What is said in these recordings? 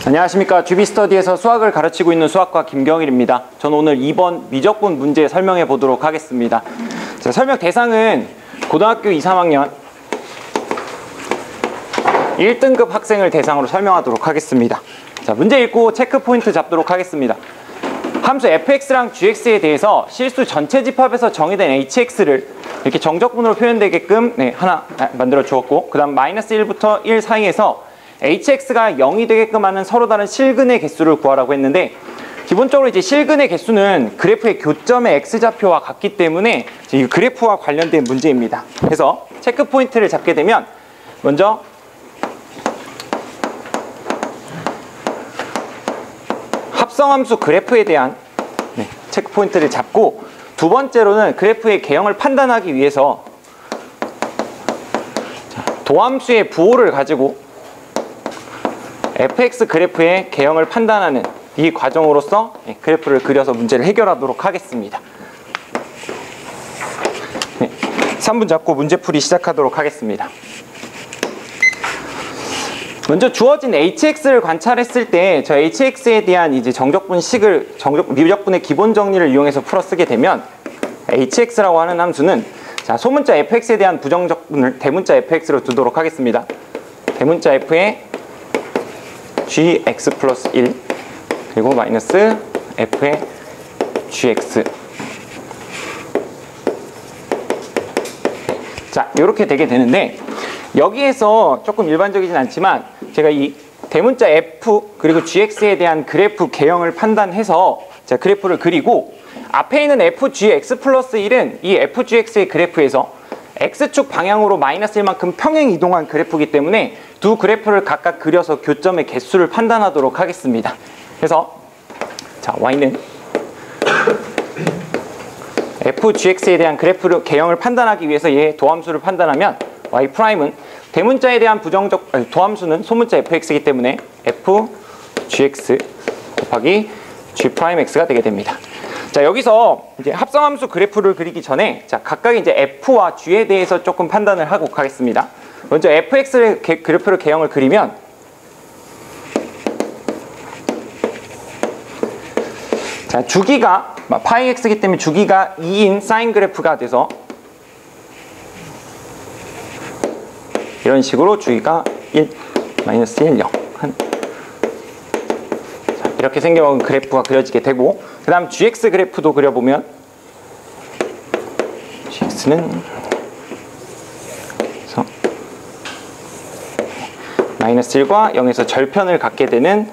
안녕하십니까. GB스터디에서 수학을 가르치고 있는 수학과 김경일입니다. 저는 오늘 2번 미적분 문제 설명해 보도록 하겠습니다. 자, 설명 대상은 고등학교 2, 3학년 1등급 학생을 대상으로 설명하도록 하겠습니다. 자, 문제 읽고 체크 포인트 잡도록 하겠습니다. 함수 fx랑 gx에 대해서 실수 전체 집합에서 정의된 hx를 이렇게 정적분으로 표현되게끔 하나 만들어 주었고, 그 다음 -1부터 1 사이에서 hx가 0이 되게끔 하는 서로 다른 실근의 개수를 구하라고 했는데, 기본적으로 이제 실근의 개수는 그래프의 교점의 x좌표와 같기 때문에 이 그래프와 관련된 문제입니다. 그래서 체크 포인트를 잡게 되면 먼저 합성함수 그래프에 대한 체크 포인트를 잡고, 두 번째로는 그래프의 개형을 판단하기 위해서 도함수의 부호를 가지고 fx 그래프의 개형을 판단하는 이 과정으로서 그래프를 그려서 문제를 해결하도록 하겠습니다. 3분 잡고 문제풀이 시작하도록 하겠습니다. 먼저 주어진 hx를 관찰했을 때 저 hx에 대한 이제 정적분식을 미적분의 기본 정리를 이용해서 풀어 쓰게 되면, hx라고 하는 함수는 자, 소문자 fx에 대한 부정적분을 대문자 fx로 두도록 하겠습니다. 대문자 f의 gx 플러스 1 그리고 마이너스 f의 gx. 자, 이렇게 되게 되는데, 여기에서 조금 일반적이진 않지만 제가 이 대문자 f 그리고 gx에 대한 그래프 개형을 판단해서 자, 그래프를 그리고, 앞에 있는 fgx 플러스 1은 이 fgx의 그래프에서 x축 방향으로 -1만큼 평행 이동한 그래프이기 때문에 두 그래프를 각각 그려서 교점의 개수를 판단하도록 하겠습니다. 그래서 자, y는 fgx에 대한 그래프 개형을 판단하기 위해서 얘의 도함수를 판단하면 y'은 대문자에 대한 도함수는 소문자 fx이기 때문에 fgx 곱하기 g'x가 되게 됩니다. 자, 여기서 이제 합성함수 그래프를 그리기 전에 자, 각각 이제 f와 g에 대해서 조금 판단을 하고 가겠습니다. 먼저 fx의 그래프를 개형을 그리면 자, 주기가 파이 x이기 때문에 주기가 2인 사인 그래프가 돼서 이런 식으로 주기가 1, 마이너스 1, 0 자, 이렇게 생겨온 그래프가 그려지게 되고, 그 다음 gx 그래프도 그려보면 gx는 마이너스 1과 0에서 절편을 갖게 되는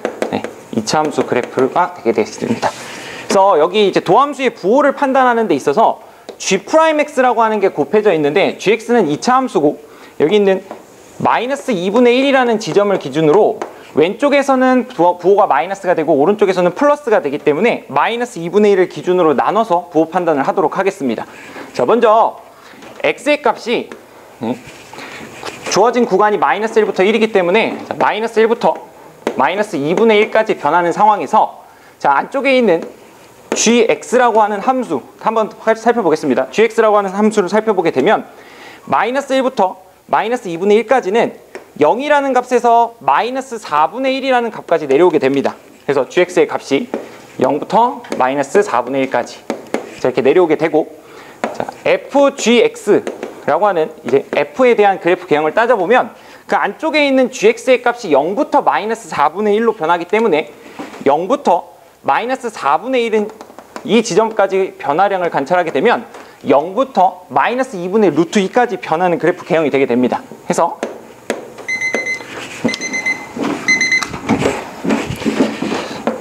2차 함수 그래프가 되게 되겠습니다. 그래서 여기 이제 도함수의 부호를 판단하는 데 있어서 g'x라고 하는 게 곱해져 있는데, gx는 2차 함수고 여기 있는 마이너스 2분의 1이라는 지점을 기준으로 왼쪽에서는 부호가 마이너스가 되고 오른쪽에서는 플러스가 되기 때문에 마이너스 2분의 1을 기준으로 나눠서 부호 판단을 하도록 하겠습니다. 자, 먼저 x의 값이 주어진 구간이 마이너스 1부터 1이기 때문에 자, 마이너스 1부터 마이너스 2분의 1까지 변하는 상황에서 자, 안쪽에 있는 gx라고 하는 함수 한번 살펴보겠습니다. gx라고 하는 함수를 살펴보게 되면 마이너스 1부터 마이너스 2분의 1까지는 0이라는 값에서 마이너스 4분의 1이라는 값까지 내려오게 됩니다. 그래서 gx의 값이 0부터 마이너스 4분의 1까지 자, 이렇게 내려오게 되고, 자, fgx라고 하는 이제 f에 대한 그래프 개형을 따져보면 그 안쪽에 있는 gx의 값이 0부터 마이너스 4분의 1로 변하기 때문에 0부터 마이너스 4분의 1은 이 지점까지 변화량을 관찰하게 되면 0부터 마이너스 2분의 루트 2까지 변하는 그래프 개형이 되게 됩니다. 해서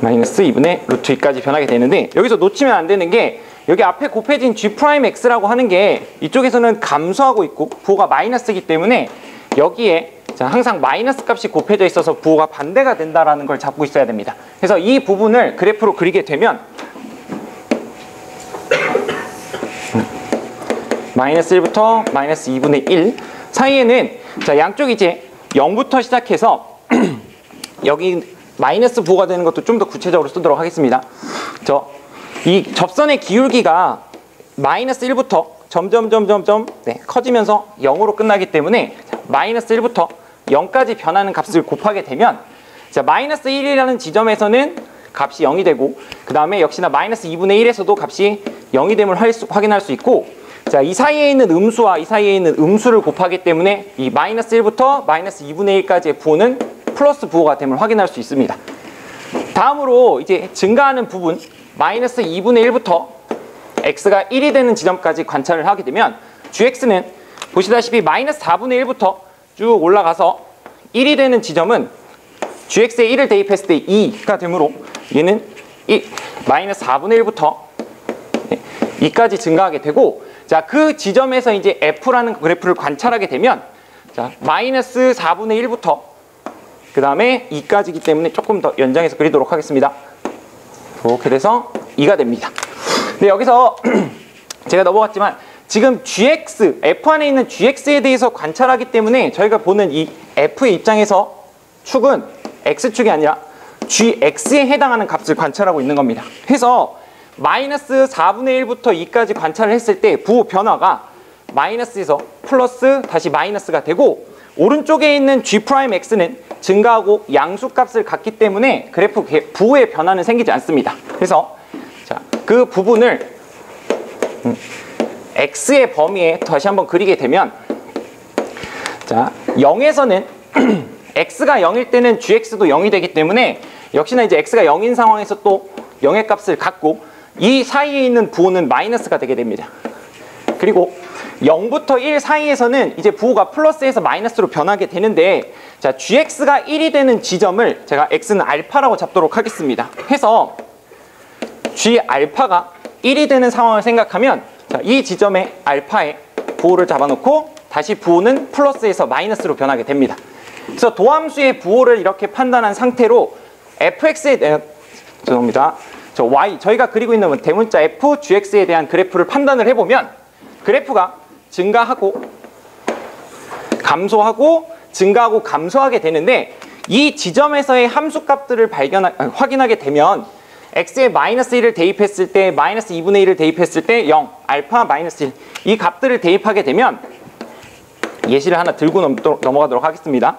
마이너스 2분의 루트 2까지 변하게 되는데, 여기서 놓치면 안 되는 게 여기 앞에 곱해진 g'x라고 하는 게 이쪽에서는 감소하고 있고 부호가 마이너스이기 때문에 여기에 자, 항상 마이너스 값이 곱해져 있어서 부호가 반대가 된다라는 걸 잡고 있어야 됩니다. 그래서 이 부분을 그래프로 그리게 되면 마이너스 1부터 마이너스 2분의 1 사이에는 자, 양쪽이 이제 0부터 시작해서 여기 마이너스 부호가 되는 것도 좀 더 구체적으로 쓰도록 하겠습니다. 이 접선의 기울기가 마이너스 1부터 점점 커지면서 0으로 끝나기 때문에 마이너스 1부터 0까지 변하는 값을 곱하게 되면 자, 마이너스 1이라는 지점에서는 값이 0이 되고, 그 다음에 역시나 마이너스 2분의 1에서도 값이 0이 됨을 확인할 수 있고, 자, 이 사이에 있는 음수와 이 사이에 있는 음수를 곱하기 때문에 이 마이너스 1부터 마이너스 2분의 1까지의 부호는 플러스 부호가 됨을 확인할 수 있습니다. 다음으로 이제 증가하는 부분 마이너스 2분의 1부터 x가 1이 되는 지점까지 관찰을 하게 되면 gx는 보시다시피 마이너스 4분의 1부터 쭉 올라가서 1이 되는 지점은 gx에 1을 대입했을 때 2가 되므로 얘는 마이너스 4분의 1부터 2까지 증가하게 되고, 자, 그 지점에서 이제 f라는 그래프를 관찰하게 되면, 자, 마이너스 4분의 1부터 그 다음에 2까지이기 때문에 조금 더 연장해서 그리도록 하겠습니다. 이렇게 돼서 2가 됩니다. 근데 여기서 제가 넘어갔지만 지금 gx, f 안에 있는 gx에 대해서 관찰하기 때문에 저희가 보는 이 f의 입장에서 축은 x축이 아니라 gx에 해당하는 값을 관찰하고 있는 겁니다. 그래서 마이너스 4분의 1부터 2까지 관찰을 했을 때 부호 변화가 마이너스에서 플러스 다시 마이너스가 되고, 오른쪽에 있는 g'x는 증가하고 양수값을 갖기 때문에 그래프 부호의 변화는 생기지 않습니다. 그래서 자, 그 부분을 x의 범위에 다시 한번 그리게 되면, 자, 0에서는 x가 0일 때는 gx도 0이 되기 때문에 역시나 이제 x가 0인 상황에서 또 0의 값을 갖고 이 사이에 있는 부호는 마이너스가 되게 됩니다. 그리고 0부터 1 사이에서는 이제 부호가 플러스에서 마이너스로 변하게 되는데, 자, gx가 1이 되는 지점을 제가 x는 알파라고 잡도록 하겠습니다. 해서 g알파가 1이 되는 상황을 생각하면, 자, 이 지점에 알파에 부호를 잡아놓고 다시 부호는 플러스에서 마이너스로 변하게 됩니다. 그래서 도함수의 부호를 이렇게 판단한 상태로 fx에 대한, 죄송합니다, 저 y, 저희가 그리고 있는 대문자 f, gx에 대한 그래프를 판단을 해보면 그래프가 증가하고 감소하고 증가하고 감소하게 되는데, 이 지점에서의 함수값들을 확인하게 되면 x에 마이너스 1을 대입했을 때, 마이너스 2분의 1을 대입했을 때 0, 알파 마이너스 1, 이 값들을 대입하게 되면 예시를 하나 들고 넘어가도록 하겠습니다.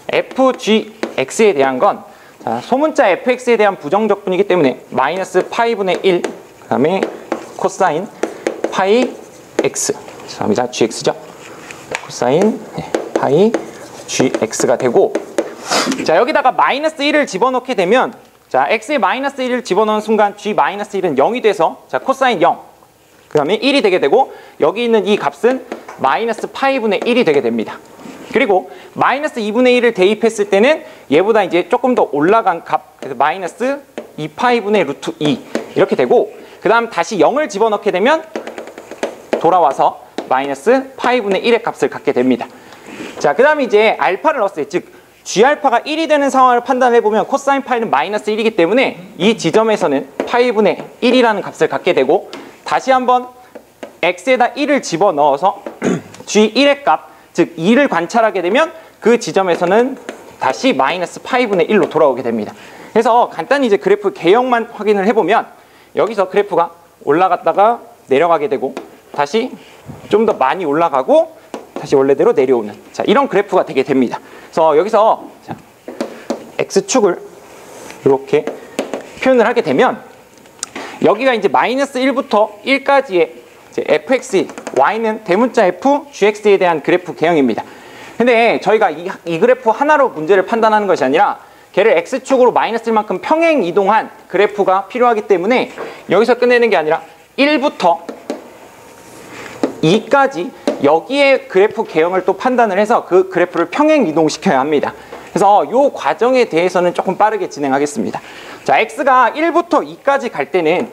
fgx에 대한 건, 자, 소문자 fx에 대한 부정적분이기 때문에 마이너스 파이분의 1, 그 다음에 코사인 파이 x, 죄송합니다, gx죠. 코사인 파이 gx가 되고, 자, 여기다가 마이너스 1을 집어넣게 되면, 자, x에 마이너스 1을 집어넣은 순간 g 마이너스 1은 0이 돼서, 자, 코사인 0, 그 다음에 1이 되게 되고, 여기 있는 이 값은 마이너스 파이분의 1이 되게 됩니다. 그리고 마이너스 2분의 1을 대입했을 때는 얘보다 이제 조금 더 올라간 값, 그래서 마이너스 2파이분의 루트 2 이렇게 되고, 그 다음 다시 0을 집어넣게 되면 돌아와서 마이너스 파이분의 1의 값을 갖게 됩니다. 자, 그 다음에 이제 알파를 넣었어요. 즉 g알파가 1이 되는 상황을 판단해보면 코사인 파이는 마이너스 1이기 때문에 이 지점에서는 파이분의 1이라는 값을 갖게 되고, 다시 한번 x에다 1을 집어넣어서 g1의 값, 즉 2를 관찰하게 되면 그 지점에서는 다시 마이너스 파이분의 1로 돌아오게 됩니다. 그래서 간단히 이제 그래프 개형만 확인을 해보면 여기서 그래프가 올라갔다가 내려가게 되고, 다시 좀 더 많이 올라가고 다시 원래대로 내려오는, 자, 이런 그래프가 되게 됩니다. 그래서 여기서, 자, x축을 이렇게 표현을 하게 되면 여기가 이제 마이너스 1부터 1까지의 fx, y는 대문자 f, gx에 대한 그래프 개형입니다. 근데 저희가 이 그래프 하나로 문제를 판단하는 것이 아니라 걔를 x축으로 마이너스 1만큼 평행 이동한 그래프가 필요하기 때문에 여기서 끝내는 게 아니라 1부터 2까지 여기에 그래프 개형을 또 판단을 해서 그 그래프를 평행 이동시켜야 합니다. 그래서 이 과정에 대해서는 조금 빠르게 진행하겠습니다. 자, x가 1부터 2까지 갈 때는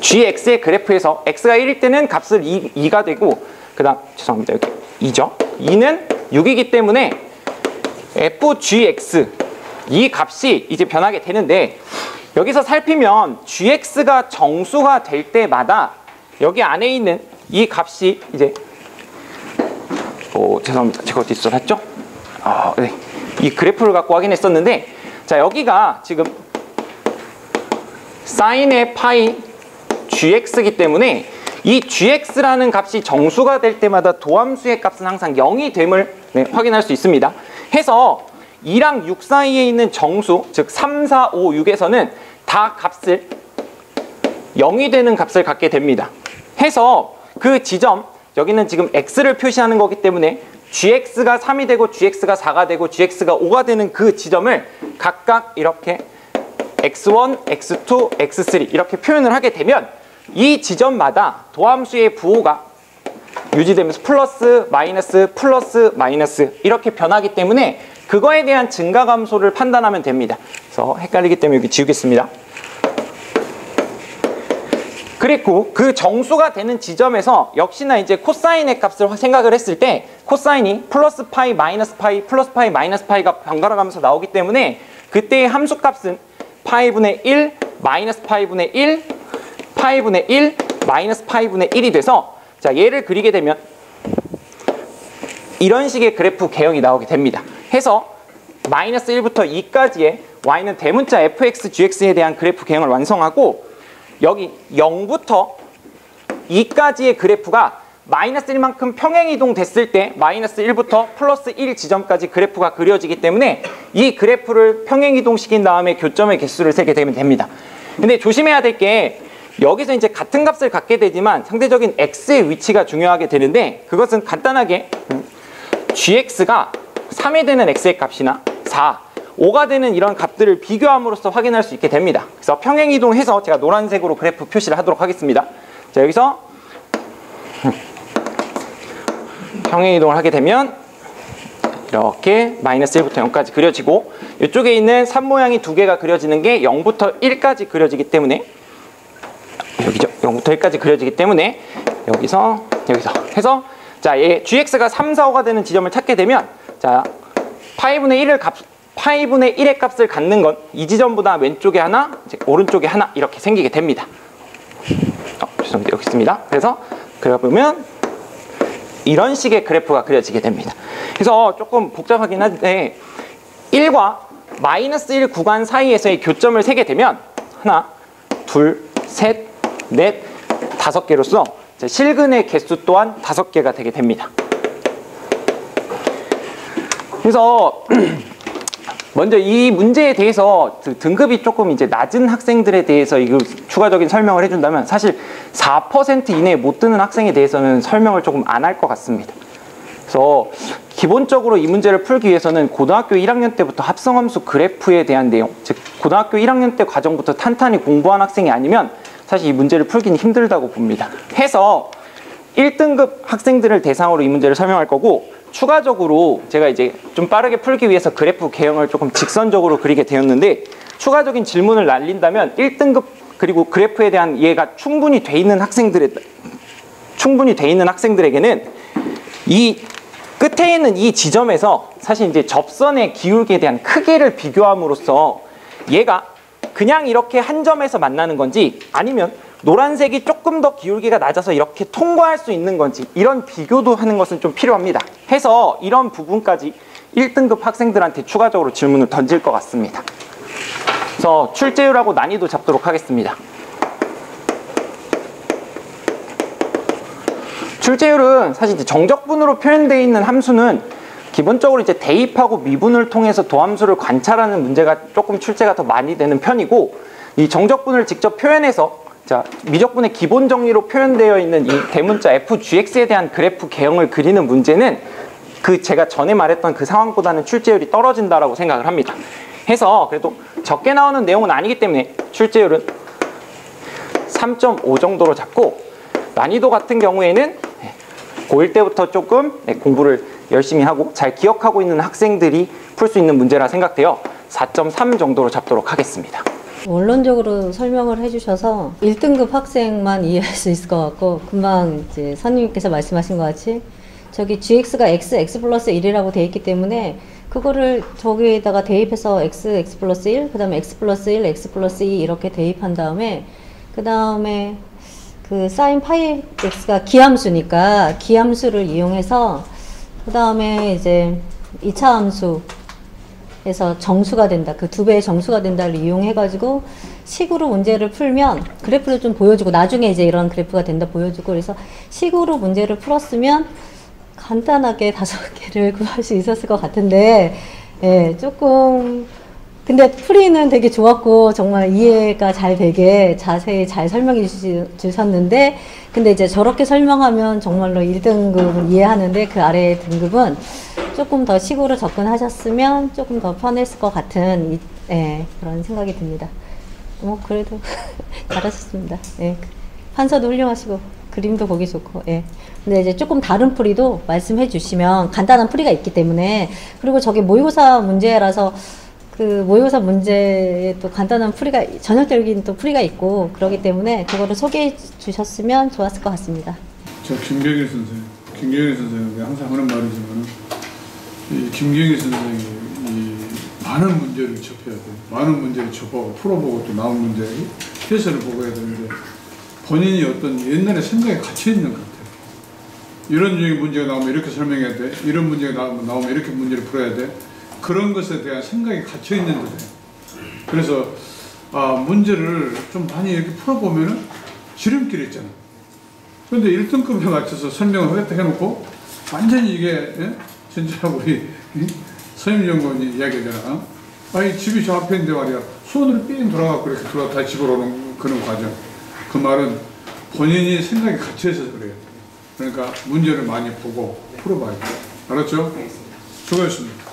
gx의 그래프에서 x가 1일 때는 값을 2가 되고, 그 다음, 죄송합니다, 여기 2죠. 2는 6이기 때문에 fgx, 이 값이 이제 변하게 되는데, 여기서 살피면 gx가 정수가 될 때마다 여기 안에 있는 이 값이 이제, 죄송합니다, 제가 어디 써놨죠? 네. 이 그래프를 갖고 확인했었는데, 자, 여기가 지금 사인의 파이 gx이기 때문에 이 gx라는 값이 정수가 될 때마다 도함수의 값은 항상 0이 됨을 확인할 수 있습니다. 해서 2랑 6 사이에 있는 정수, 즉 3, 4, 5, 6에서는 다 값을 0이 되는 값을 갖게 됩니다. 해서 그 지점, 여기는 지금 x를 표시하는 거기 때문에 gx가 3이 되고 gx가 4가 되고 gx가 5가 되는 그 지점을 각각 이렇게 x1, x2, x3 이렇게 표현을 하게 되면 이 지점마다 도함수의 부호가 유지되면서 플러스, 마이너스, 플러스, 마이너스 이렇게 변하기 때문에 그거에 대한 증가감소를 판단하면 됩니다. 그래서 헷갈리기 때문에 여기 지우겠습니다. 그리고 그 정수가 되는 지점에서 역시나 이제 코사인의 값을 생각을 했을 때 코사인이 플러스 파이, 마이너스 파이, 플러스 파이, 마이너스 파이가 번갈아 가면서 나오기 때문에 그때의 함수 값은 파이분의 1, 마이너스 파이분의 1, 파이분의 1, 마이너스 파이분의 1이 돼서 자 얘를 그리게 되면 이런 식의 그래프 개형이 나오게 됩니다. 해서 마이너스 1부터 2까지의 y는 대문자 fx, gx에 대한 그래프 개형을 완성하고 여기 0부터 2까지의 그래프가 마이너스 1만큼 평행이동 됐을 때 마이너스 1부터 플러스 1 지점까지 그래프가 그려지기 때문에 이 그래프를 평행이동시킨 다음에 교점의 개수를 세게 되면 됩니다. 근데 조심해야 될 게 여기서 이제 같은 값을 갖게 되지만 상대적인 x의 위치가 중요하게 되는데 그것은 간단하게 gx가 3이 되는 x의 값이나 4, 5가 되는 이런 값들을 비교함으로써 확인할 수 있게 됩니다. 그래서 평행이동해서 제가 노란색으로 그래프 표시를 하도록 하겠습니다. 자 여기서 평행이동을 하게 되면 이렇게 마이너스 1부터 0까지 그려지고 이쪽에 있는 산 모양이 두 개가 그려지는 게 0부터 1까지 그려지기 때문에 여기죠. 0부터 1까지 그려지기 때문에 여기서 해서 자, 얘 gx가 3, 4, 5가 되는 지점을 찾게 되면 자, 파이분의 1의 값을 갖는 건 이 지점보다 왼쪽에 하나, 이제 오른쪽에 하나 이렇게 생기게 됩니다. 죄송합니다. 여기 있습니다. 그래서 그려보면 이런 식의 그래프가 그려지게 됩니다. 그래서 조금 복잡하긴 한데 1과 마이너스 1 구간 사이에서의 교점을 세게 되면 하나, 둘, 셋, 넷, 5개로서 실근의 개수 또한 5개가 되게 됩니다. 그래서 먼저 이 문제에 대해서 등급이 조금 이제 낮은 학생들에 대해서 이거 추가적인 설명을 해준다면 사실 4% 이내에 못 드는 학생에 대해서는 설명을 조금 안 할 것 같습니다. 그래서 기본적으로 이 문제를 풀기 위해서는 고등학교 1학년 때부터 합성함수 그래프에 대한 내용, 즉 고등학교 1학년 때 과정부터 탄탄히 공부한 학생이 아니면 사실 이 문제를 풀기는 힘들다고 봅니다. 해서 1등급 학생들을 대상으로 이 문제를 설명할 거고 추가적으로 제가 이제 좀 빠르게 풀기 위해서 그래프 개형을 조금 직선적으로 그리게 되었는데 추가적인 질문을 날린다면 1등급 그리고 그래프에 대한 이해가 충분히 돼 있는 학생들에게는 이 끝에 있는 이 지점에서 사실 이제 접선의 기울기에 대한 크기를 비교함으로써 얘가 그냥 이렇게 한 점에서 만나는 건지 아니면 노란색이 조금 더 기울기가 낮아서 이렇게 통과할 수 있는 건지 이런 비교도 하는 것은 좀 필요합니다. 해서 이런 부분까지 1등급 학생들한테 추가적으로 질문을 던질 것 같습니다. 그래서 출제율하고 난이도 잡도록 하겠습니다. 출제율은 사실 이제 정적분으로 표현되어 있는 함수는 기본적으로 이제 대입하고 미분을 통해서 도함수를 관찰하는 문제가 조금 출제가 더 많이 되는 편이고 이 정적분을 직접 표현해서 자, 미적분의 기본 정리로 표현되어 있는 이 대문자 fgx에 대한 그래프 개형을 그리는 문제는 그 제가 전에 말했던 그 상황보다는 출제율이 떨어진다라고 생각을 합니다. 해서 그래도 적게 나오는 내용은 아니기 때문에 출제율은 3.5 정도로 잡고 난이도 같은 경우에는 고1 때부터 조금 공부를 열심히 하고 잘 기억하고 있는 학생들이 풀 수 있는 문제라 생각되어 4.3 정도로 잡도록 하겠습니다. 원론적으로 설명을 해주셔서 1등급 학생만 이해할 수 있을 것 같고 금방 이제 선생님께서 말씀하신 것 같이 저기 gx가 x 플러스 1이라고 되어 있기 때문에 그거를 저기에다가 대입해서 x 플러스 1, 그 다음에 x 플러스 1, x 플러스 2 이렇게 대입한 다음에 그 다음에 그 sin 파이 x가 기함수니까 기함수를 이용해서 그 다음에 이제 2차 함수 에서 정수가 된다. 그 두 배의 정수가 된다를 이용해 가지고 식으로 문제를 풀면 그래프를 좀 보여주고 나중에 이제 이런 그래프가 된다 보여주고 그래서 식으로 문제를 풀었으면 간단하게 5개를 구할 수 있었을 것 같은데 예, 조금 근데 풀이는 되게 좋았고 정말 이해가 잘 되게 자세히 잘 설명해 주셨는데 근데 이제 저렇게 설명하면 정말로 1등급은 이해하는데 그 아래 등급은 조금 더 식으로 접근하셨으면 조금 더 편했을 것 같은 예, 그런 생각이 듭니다. 뭐 그래도 잘하셨습니다. 예. 판서도 훌륭하시고 그림도 보기 좋고 예. 근데 이제 조금 다른 풀이도 말씀해 주시면 간단한 풀이가 있기 때문에 그리고 저게 모의고사 문제라서 그 모의고사 문제에 또 간단한 풀이가 전형적인 또 풀이가 있고 그러기 때문에 그거를 소개해 주셨으면 좋았을 것 같습니다. 저 김경일 선생님 항상 하는 말이지만 이 김경일 선생님이 이 많은 문제를 접해야 돼. 많은 문제를 접하고 풀어보고 또 나온 문제 해설을 보고 해야 되는데 본인이 어떤 옛날에 생각에 갇혀 있는 것 같아요. 이런 종의 문제가 나오면 이렇게 설명해야 돼. 이런 문제가 나오면 이렇게 문제를 풀어야 돼. 그런 것에 대한 생각이 갇혀 있는 거예요. 그래서 문제를 좀 많이 이렇게 풀어보면은 지름길이 있잖아. 그런데 1등급에 맞춰서 설명을 하겠다 해놓고 완전히 이게 진짜 우리 서임연구원이 이야기하잖아. 아니 집이 저 앞에 있는데 말이야. 손으로 삥 돌아가고 이렇게 다시 집어오는 그런 과정. 그 말은 본인이 생각이 갇혀 있어서 그래요. 그러니까 문제를 많이 보고 풀어봐야 돼. 알았죠? 수고했습니다.